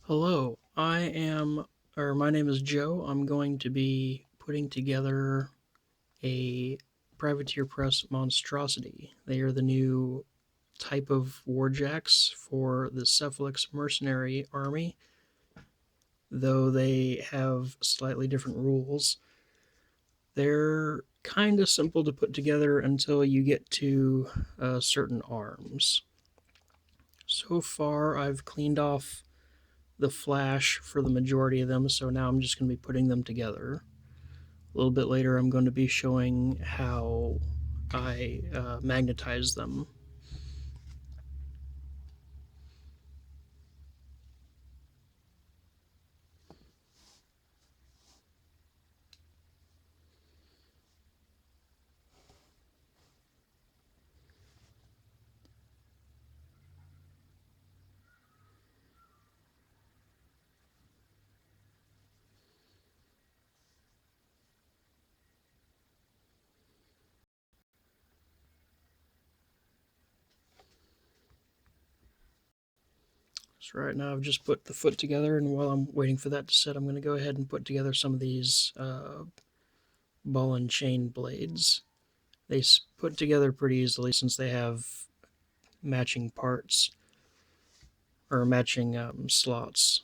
Hello, my name is Joe. I'm going to be putting together a Privateer Press Monstrosity. They are the new type of warjacks for the Cephalix mercenary army, though they have slightly different rules. They're kind of simple to put together until you get to certain arms. So far, I've cleaned off the flash for the majority of them, so now I'm just going to be putting them together. A little bit later, I'm going to be showing how I magnetize them. So right now I've just put the foot together, and while I'm waiting for that to set, I'm going to go ahead and put together some of these ball and chain blades. They put together pretty easily since they have matching parts, or matching slots.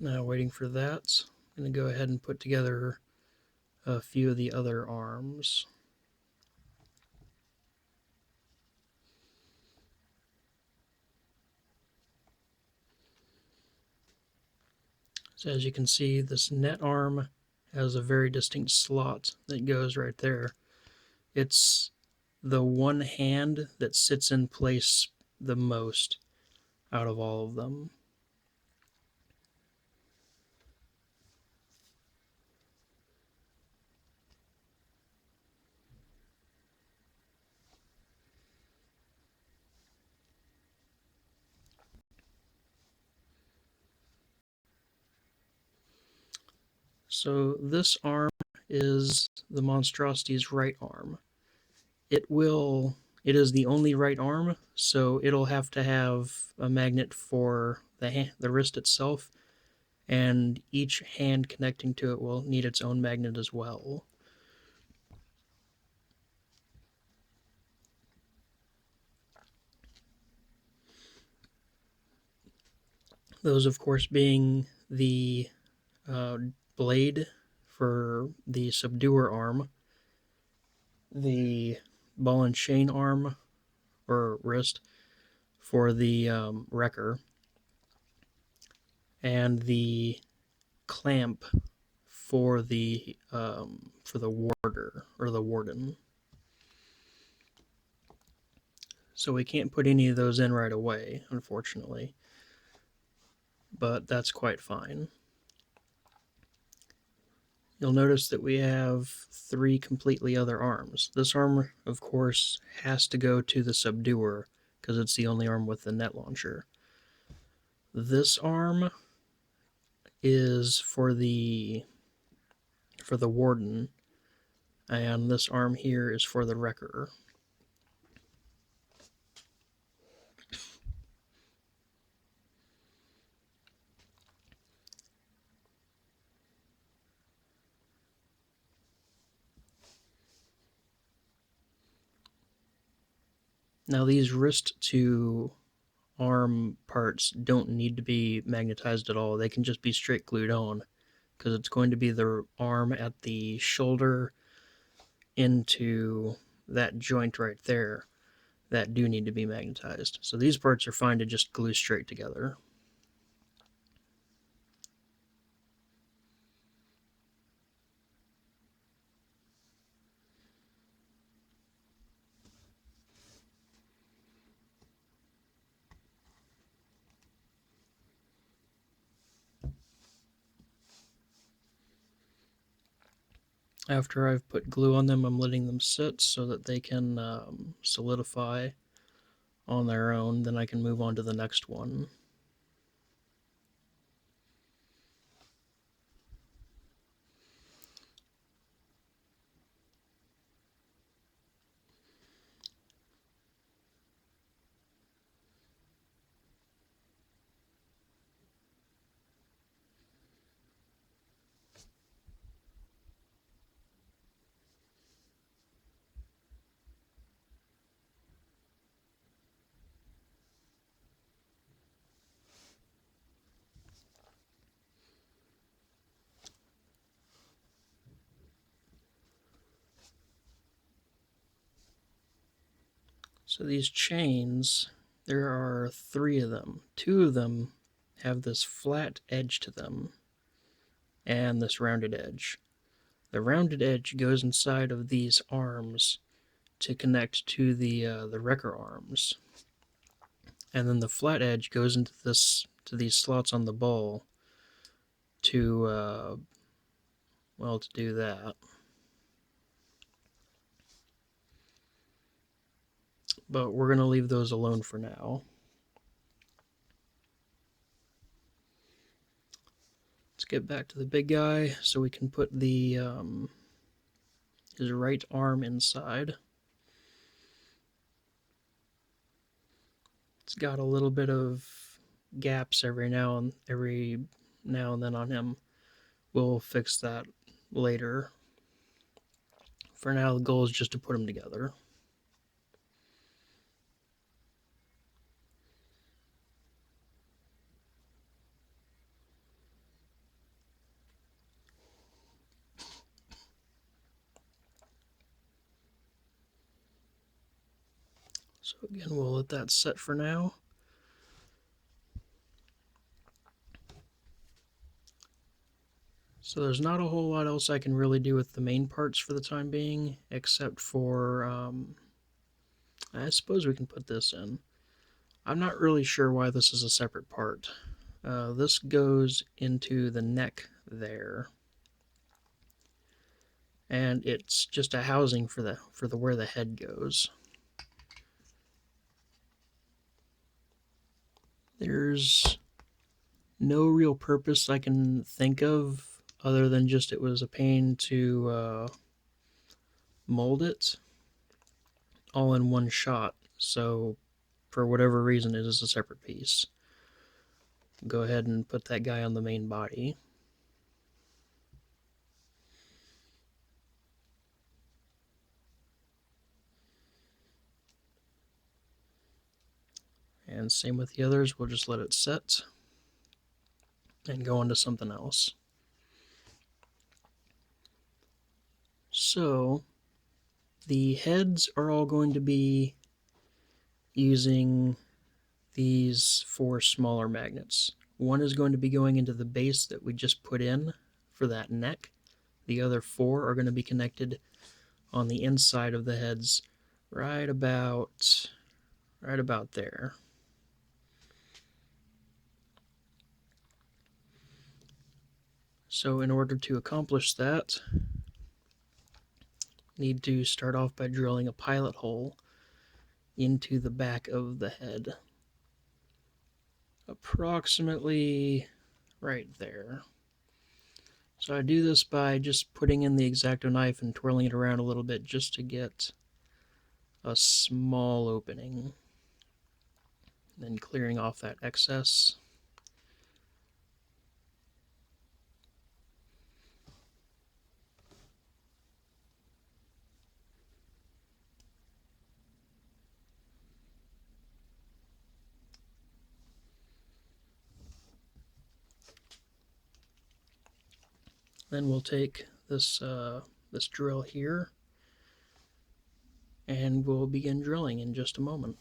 Now waiting for that, I'm going to go ahead and put together a few of the other arms. So as you can see, this net arm has a very distinct slot that goes right there. It's the one hand that sits in place the most out of all of them. So this arm is the Monstrosity's right arm. It is the only right arm, so it'll have to have a magnet for the wrist itself, and each hand connecting to it will need its own magnet as well. Those, of course, being the uh, blade for the subduer arm, the ball and chain arm or wrist for the wrecker, and the clamp for the warder or the warden. So we can't put any of those in right away, unfortunately, but that's quite fine. You'll notice that we have three completely other arms. This arm, of course, has to go to the subduer because it's the only arm with the net launcher. This arm is for the warden, and this arm here is for the wrecker. Now these wrist to arm parts don't need to be magnetized at all. They can just be straight glued on because it's going to be the arm at the shoulder into that joint right there that do need to be magnetized. So these parts are fine to just glue straight together. After I've put glue on them, I'm letting them sit so that they can solidify on their own. Then I can move on to the next one. So these chains, there are 3 of them. 2 of them have this flat edge to them and this rounded edge. The rounded edge goes inside of these arms to connect to the wrecker arms, and then the flat edge goes into these slots on the ball to to do that. But we're gonna leave those alone for now. Let's get back to the big guy so we can put the his right arm inside. It's got a little bit of gaps every now and then on him. We'll fix that later. For now, the goal is just to put them together. So again, we'll let that set for now. So there's not a whole lot else I can really do with the main parts for the time being, except for, I suppose we can put this in. I'm not really sure why this is a separate part. This goes into the neck there, and it's just a housing for the where the head goes. There's no real purpose I can think of other than just it was a pain to mold it all in one shot. So for whatever reason, it is a separate piece. Go ahead and put that guy on the main body. And same with the others, we'll just let it set and go on to something else. So the heads are all going to be using these 4 smaller magnets. One is going to be going into the base that we just put in for that neck. The other 4 are going to be connected on the inside of the heads right about there. So in order to accomplish that, need to start off by drilling a pilot hole into the back of the head. Approximately right there. So I do this by just putting in the X-Acto knife and twirling it around a little bit just to get a small opening. Then clearing off that excess. Then we'll take this drill here and we'll begin drilling in just a moment.